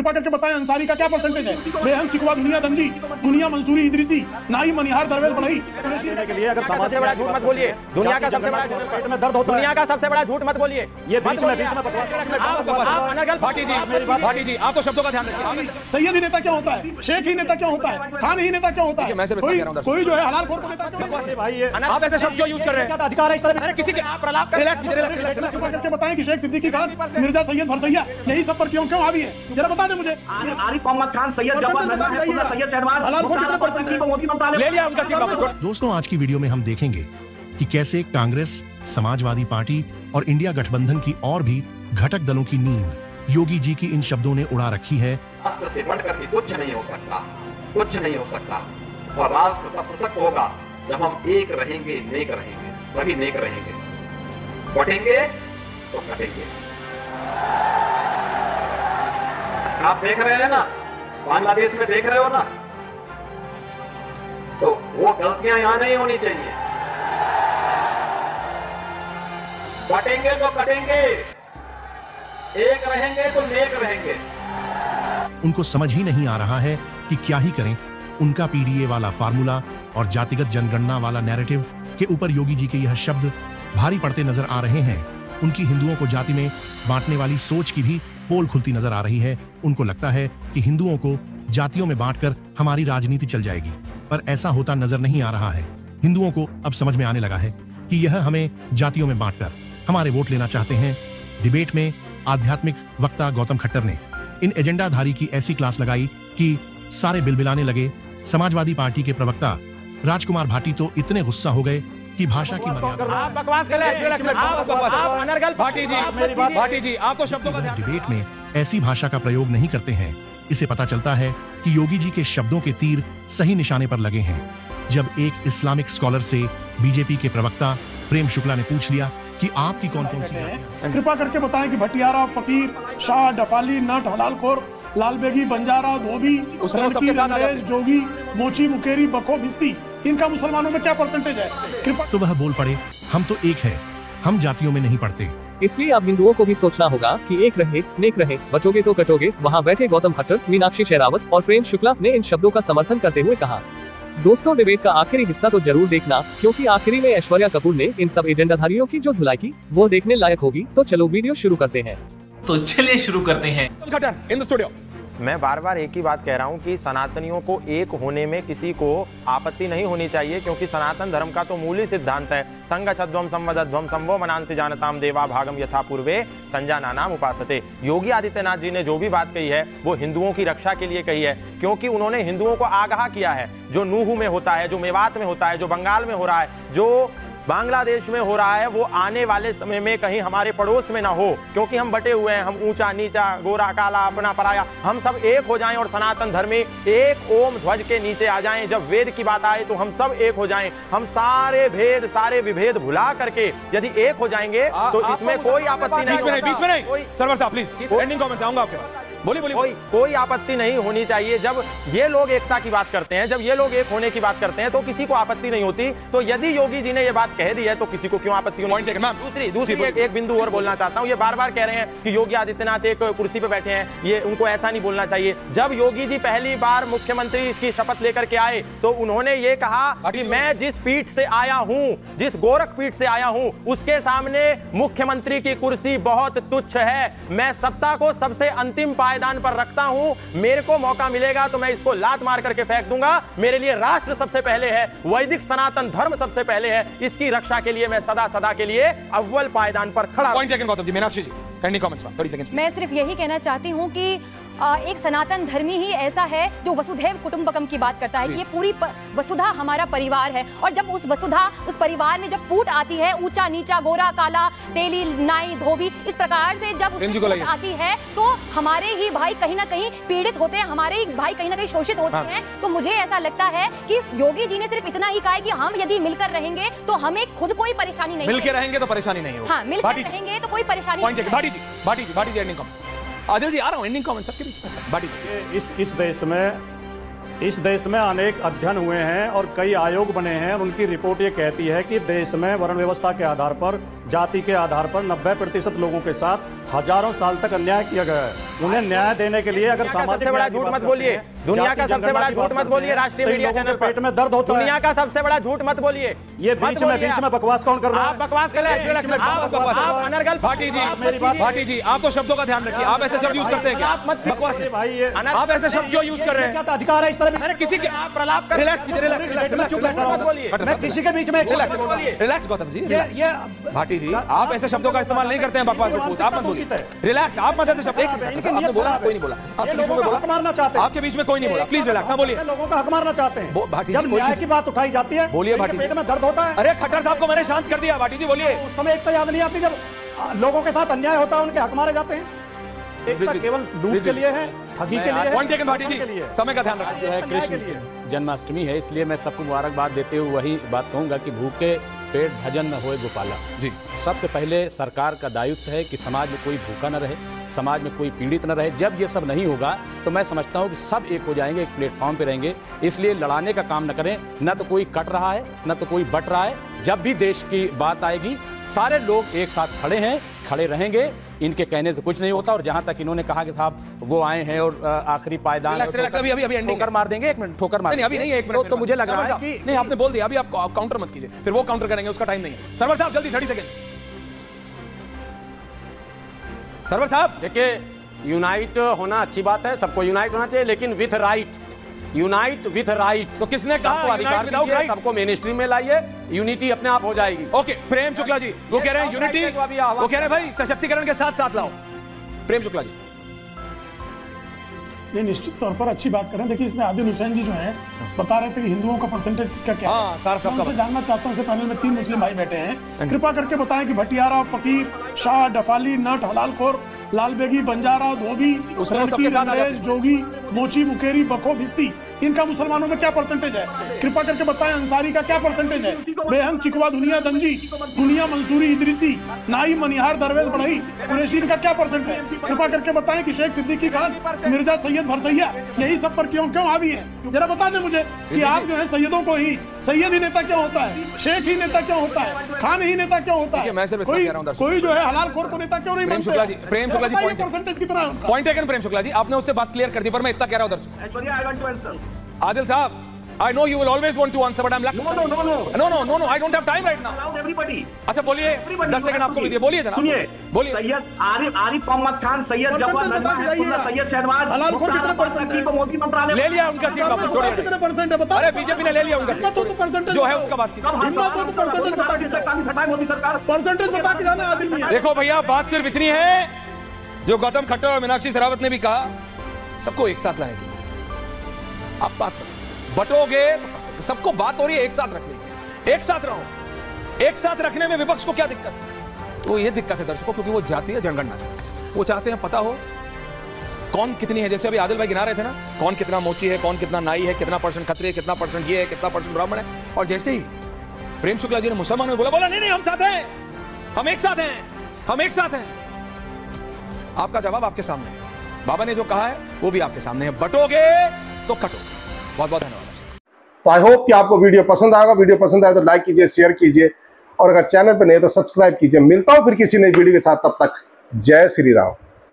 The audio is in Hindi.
कृपा करके बताएं अंसारी का क्या परसेंटेज है? बेहम चिकवा दुनिया दंगी, दुनिया मंसूरी इदरीसी, नाई मनिहार दरवेज बढ़ई के लिए अगर सबसे बड़ा झूठ मत बोलिए, दुनिया का सबसे बड़ा झूठ पेट में दर्द होता है, दुनिया का सबसे बड़ा झूठ मत बोलिए। ये बीच में भाटी जी आप तो शब्दों का ध्यान रखिए। सैयद ही नेता क्या होता है? शेख ही नेता क्या होता है? खान ही नेता क्या होता है? कोई जो है हलाल खोर को नेता क्यों? भाई आप ऐसे शब्द क्यों यूज कर रहे हैं? अधिकार है इस तरह किसी के आप प्रलाप करके बताएं कि शेख सिद्दीकी खान, मिर्जा सैयद भरसैया यही सब पर क्यों हावी है? जरा बता दे मुझे। आरिफ मोहम्मद खान, सैयद जवाद मेहमान है, सैयद शहबाज हलाल खोर कितने परसेंट को मोदी मंत्रालय ले लिया उनका। दोस्तों, आज की वीडियो में हम देखेंगे कि कैसे कांग्रेस, समाजवादी पार्टी और इंडिया गठबंधन की और भी घटक दलों की नींद योगी जी की इन शब्दों ने उड़ा रखी है। राष्ट्र से बढ़कर भी कुछ नहीं हो सकता, कुछ नहीं हो सकता। और राष्ट्र तब सशक्त होगा जब हम एक रहेंगे, नेक रहेंगे, तभी नेक रहेंगे। बटेंगे तो कटेंगे। आप देख रहे हैं ना, बांग्लादेश में देख रहे हो ना, तो वो गलतियां यहां नहीं होनी चाहिए। बटेंगे तो कटेंगे, एक रहेंगे तो नेक रहेंगे। उनको समझ ही नहीं आ रहा है कि क्या ही करें। उनका पीडीए वाला फार्मूला और जातिगत जनगणना वाला नैरेटिव के ऊपर योगी जी के यह शब्द भारी पड़ते नजर आ रहे हैं। उनकी हिंदुओं को जाति में बांटने वाली सोच की भी पोल खुलती नजर आ रही है। उनको लगता है कि हिंदुओं को जातियों में बांटकर हमारी राजनीति चल जाएगी, पर ऐसा होता नजर नहीं आ रहा है। हिंदुओं को अब समझ में आने लगा है कि यह हमें जातियों में बांटकर हमारे वोट लेना चाहते हैं। डिबेट में आध्यात्मिक वक्ता गौतम खट्टर ने इन एजेंडाधारी की ऐसी क्लास लगाई कि सारे बिलबिलाने लगे। समाजवादी पार्टी के प्रवक्ता राजकुमार भाटी तो इतने गुस्सा हो गए कि भाषा की डिबेट में ऐसी भाषा का प्रयोग नहीं करते हैं। इसे पता चलता है कि योगी जी के शब्दों के तीर सही निशाने पर लगे हैं। जब एक इस्लामिक स्कॉलर से बीजेपी के प्रवक्ता प्रेम शुक्ला ने पूछ लिया कि आपकी कौन कौन सी जाति, कृपा करके बताएं कि भटियारा, फकीर, शाह, डफाली, नट, हलालखोर, लालबेगी, बंजारा, धोबी, अंग्रेज, जोगी, मोची, मुकेरी, बखो, भिस्ती, इनका मुसलमानों में क्या परसेंटेज है? कृपा। तो वह बोल पड़े, हम तो एक है, हम जातियों में नहीं पड़ते। इसलिए अब हिंदुओं को भी सोचना होगा कि एक रहे, नेक रहे, बचोगे तो कटोगे। वहाँ बैठे गौतम खट्टर, मीनाक्षी शेरावत और प्रेम शुक्ला ने इन शब्दों का समर्थन करते हुए कहा। दोस्तों, डिबेट का आखिरी हिस्सा तो जरूर देखना, क्योंकि आखिरी में ऐश्वर्या कपूर ने इन सब एजेंडाधारियों की जो धुलाई की वो देखने लायक होगी। तो चलो वीडियो शुरू करते हैं। तो चलिए शुरू करते हैं। In the studio. मैं बार बार एक ही बात कह रहा हूं कि सनातनियों को एक होने में किसी को आपत्ति नहीं होनी चाहिए, क्योंकि सनातन धर्म का तो मूल ही सिद्धांत है संगच्छध्वम संवदध्वम संभो मनांसि जानताम देवा भागम यथा पूर्वे संजानानाम उपासते। योगी आदित्यनाथ जी ने जो भी बात कही है वो हिंदुओं की रक्षा के लिए कही है, क्योंकि उन्होंने हिंदुओं को आगाह किया है जो नूह में होता है, जो मेवात में होता है, जो बंगाल में हो रहा है, जो बांग्लादेश में हो रहा है, वो आने वाले समय में कहीं हमारे पड़ोस में ना हो, क्योंकि हम बटे हुए हैं। हम ऊंचा नीचा, गोरा काला, अपना पराया, हम सब एक हो जाएं और सनातन धर्म में एक ओम ध्वज के नीचे आ जाएं। जब वेद की बात आए तो हम सब एक हो जाएं। हम सारे भेद, सारे विभेद भुला करके यदि एक हो जाएंगे तो इसमें कोई आपत्ति नहीं। बीच में नहीं सर्वर साहब, प्लीज एंडिंग कमेंट्स आऊंगा आपके पास। बोलिए। कोई आपत्ति नहीं होनी चाहिए। जब ये लोग एकता की बात करते हैं, जब ये लोग एक होने की बात करते हैं, तो किसी को आपत्ति नहीं होती। तो यदि योगी जी ने ये बात कह दी है तो किसी को क्यों आपत्ति होनी चाहिए? दूसरी एक बिंदु और बोलना चाहता हूं। ये बार बार कह रहे हैं कि योगी आदित्यनाथ एक कुर्सी पे बैठे हैं, ये उनको ऐसा नहीं बोलना चाहिए। जब योगी जी पहली बार मुख्यमंत्री की शपथ लेकर के आए तो उन्होंने ये कहा कि मैं जिस पीठ से आया हूं, जिस गोरख पीठ से आया हूं, उसके सामने मुख्यमंत्री की कुर्सी बहुत तुच्छ है। मैं सत्ता को सबसे अंतिम पायदान पर रखता हूं। मेरे को मौका मिलेगा तो मैं इसको लात मार करके फेंक दूंगा। मेरे लिए राष्ट्र सबसे पहले है, वैदिक सनातन धर्म सबसे पहले है। इसकी रक्षा के लिए मैं सदा के लिए अव्वल पायदान पर खड़ा। Point taken Gautam ji. मीनाक्षी जी, एंडिंग कमेंट्स में 30 सेकंड। मैं सिर्फ यही कहना चाहती हूं कि एक सनातन धर्मी ही ऐसा है जो वसुधैव कुटुंबकम की बात करता है कि ये पूरी वसुधा हमारा परिवार है। और जब उस वसुधा, उस परिवार में जब फूट आती है, ऊंचा नीचा, गोरा काला, तेली नाई धोबी, इस प्रकार से जब फूट आती है तो हमारे ही भाई कहीं ना कहीं पीड़ित होते हैं, हमारे ही भाई कहीं ना कहीं शोषित होते हैं। तो मुझे ऐसा लगता है कि योगी जी ने सिर्फ इतना ही कहा है कि हम यदि मिलकर रहेंगे तो हमें खुद कोई परेशानी नहीं, मिलकर रहेंगे तो परेशानी नहीं होगी। हाँ, मिलकर रहेंगे तो कोई परेशानी नहीं। भाटी जी एंडिंग कमेंट। आदिल जी आ रहा हूं, एंडिंग कमेंट सबके बीच में। भाटी जी, इस देश में अनेक अध्ययन हुए हैं और कई आयोग बने हैं और उनकी रिपोर्ट ये कहती है कि देश में वर्ण व्यवस्था के आधार पर, जाति के आधार पर 90% लोगों के साथ हजारों साल तक अन्याय किया गया है। उन्हें न्याय देने के लिए अगर सामाजिक सबसे बड़ा झूठ मत बोलिए, दुनिया का सबसे बड़ा झूठ मत बोलिए राष्ट्रीय मीडिया चैनल पर। पेट में दर्द होता है। दुनिया का सबसे बड़ा झूठ मत बोलिए। ये बीच में बकवास कौन कर रहा है? आप बकवास कर रहे हैं। आप अनर्गल भाटी जी आप तो शब्दों का ध्यान रखिए। आप ऐसे शब्द यूज करते हैं क्या? बकवास भाई, ये आप ऐसे शब्द क्यों यूज कर रहे हैं? क्या अधिकार है इस तरह? मैंने किसी के आप प्रलाप कर रिलैक्स कीजिए, रिलैक्स मैं किसी के बीच में रिलैक्स गौतम जी, भाटी जी आप ऐसे शब्दों का इस्तेमाल नहीं करते हैं बकवास में। आप मत बोलिए, रिलैक्स, आप मत ऐसे शब्द। आपने बोला, कोई नहीं बोला, आपके बीच में बोला, मारना चाहते हैं, आपके बीच में कोई नहीं बोला। प्लीज रिलैक्स, बोलिए। लोगों का हक मारना चाहते हैं। भाटी जब न्याय की बात उठाई जाती है, बोलिए भाटी, पेट में दर्द होता है। अरे खट्टर साहब को मैंने शांत कर दिया। भाटी जी बोलिए। उस समय एक तो याद नहीं आती जब लोगों के साथ अन्याय होता है, उनके हक मारे जाते हैं। एकता केवल लूट के लिए है, ठगी के लिए है। पॉइंट टेकन भाटी जी, समय का ध्यान रखिए। जो है कृष्ण जन्माष्टमी है, इसलिए मैं सबको मुबारकबाद देते हुए वही बात कहूंगा कि भूखे पेट भजन न होए गोपाला जी। सबसे पहले सरकार का दायित्व है कि समाज में कोई भूखा न रहे, समाज में कोई पीड़ित न रहे। जब ये सब नहीं होगा तो मैं समझता हूँ कि सब एक हो जाएंगे, एक प्लेटफॉर्म पे रहेंगे। इसलिए लड़ाने का काम न करें, न तो कोई कट रहा है न तो कोई बट रहा है। जब भी देश की बात आएगी सारे लोग एक साथ खड़े हैं, खड़े रहेंगे। इनके कहने से कुछ नहीं होता। और जहां तक इन्होंने कहा कि साहब वो आए हैं और आखिरी पायदान ठोकर मार देंगे, एक मिनट ठोकर मार, अभी नहीं, एक मिनट तो मुझे लग रहा है कि नहीं, आपने बोल दिया, अभी आप काउंटर मत कीजिए, फिर वो काउंटर करेंगे, उसका टाइम नहीं है। सरवर साहब जल्दी 30 सेकंड। सरवर साहब देखिए, यूनाइट होना अच्छी बात है, सबको यूनाइट होना चाहिए, लेकिन with right, unite with right. तो किसने कहा अधिकार दीजिए, सबको मेन स्ट्रीम में लाइए, यूनिटी अपने आप हो जाएगी। ओके, प्रेम शुक्ला जी वो कह रहे हैं यूनिटी, वो कह रहे हैं भाई सशक्तिकरण के साथ साथ लाओ। प्रेम शुक्ला जी नहीं, निश्चित तौर पर अच्छी बात करें। देखिए, इसमें आदिल हुसैन जी जो हैं बता रहे थे कि हिंदुओं का परसेंटेज किसका क्या है। मैं उनसे जानना चाहता हूं, पैनल में 3 मुस्लिम भाई बैठे हैं, कृपा करके बताएं कि भटियारा, फकीर, शाह, डफाली, नट, हलालखोर, लालबेगी, बंजारा, धोबी, अंग्रेज, जोगी, मोची, मुकेरी, बखो, भिस्ती, इनका मुसलमानों में क्या परसेंटेज है? कृपा करके बताएं। अंसारी का क्या परसेंटेज है? बेहंग, चिकवा, दुनिया, दंजी, दुनिया, मंसूरी, इदरीसी, नाई, मनिहार, दरवेज, बढ़ई, कुरैशी, इनका क्या परसेंटेज है? कृपा करके बताएं कि शेख सिद्दीकी खान, मिर्जा सैयद भरसैया, यही सब पर क्यों हावी है? जरा बता दें मुझे कि आप जो है सैयदों को ही सैयद ही नेता क्यों होता है, शेख ही नेता क्यों होता है, खान ही नेता क्यों होता है? कोई जो है हलालखोर को नेता क्यों नहीं मानते? प्रेम शुक्ला जी परसेंटेज कितना है? Point taken. प्रेम शुक्ला जी आपने उससे बात क्लियर कर दी, पर मैं इतना कह रहा हूं दर्शकों। आदिल साहब, I know you will always want to answer, but I'm lacking. No. I don't have time right now. Allow everybody. अच्छा बोलिए, 10 सेकंड आपको भी दिए, बोलिए जनाब। सुनिए, बोलिए। सैयद आरिफ मोहम्मद खान, सैयद जवाद नजमा, सैयद शहनवाज, हलालखोर कितने परसेंट को मोदी मंत्रालय ले लिया उनका सीट वापस, छोड़िए। कितने परसेंट है बता? अरे बीजेपी ने ले लिया उनका सीट, जो है उसका बात की। परसेंटेज बता के हटाए मोदी सरकार, परसेंटेज बता के जाना आदिल जी। देखो भैया, बात सिर्फ इतनी है जो गौतम खट्टर और मीनाक्षी शेरावत ने भी कहा, सबको एक साथ लाने की। आप बात बटोगे तो सबको बात हो रही है एक साथ रखने, एक साथ रहो। एक साथ रखने में विपक्ष को क्या दिक्कत है? तो ये दिक्कत है दर्शकों, क्योंकि वो जातीय जनगणना है, वो चाहते हैं पता हो कौन कितनी है। जैसे अभी आदिल भाई गिना रहे थे ना, कौन कितना मोची है, कौन कितना नाई है, कितना परसेंट खत्री है, कितना परसेंट ये है, कितना परसेंट ब्राह्मण है। और जैसे ही प्रेम शुक्ला जी ने मुसलमानों को बोला नहीं हम साथ हैं, हम एक साथ हैं, हम एक साथ हैं। आपका जवाब आपके सामने है, बाबा ने जो कहा है वो भी आपके सामने है, बटोगे तो कटोगे। बहुत बहुत धन्यवाद। तो आई होप कि आपको वीडियो पसंद आएगा। वीडियो पसंद आए तो लाइक कीजिए, शेयर कीजिए, और अगर चैनल पर नहीं तो सब्सक्राइब कीजिए। मिलता हूं फिर किसी नई वीडियो के साथ, तब तक जय श्री राम।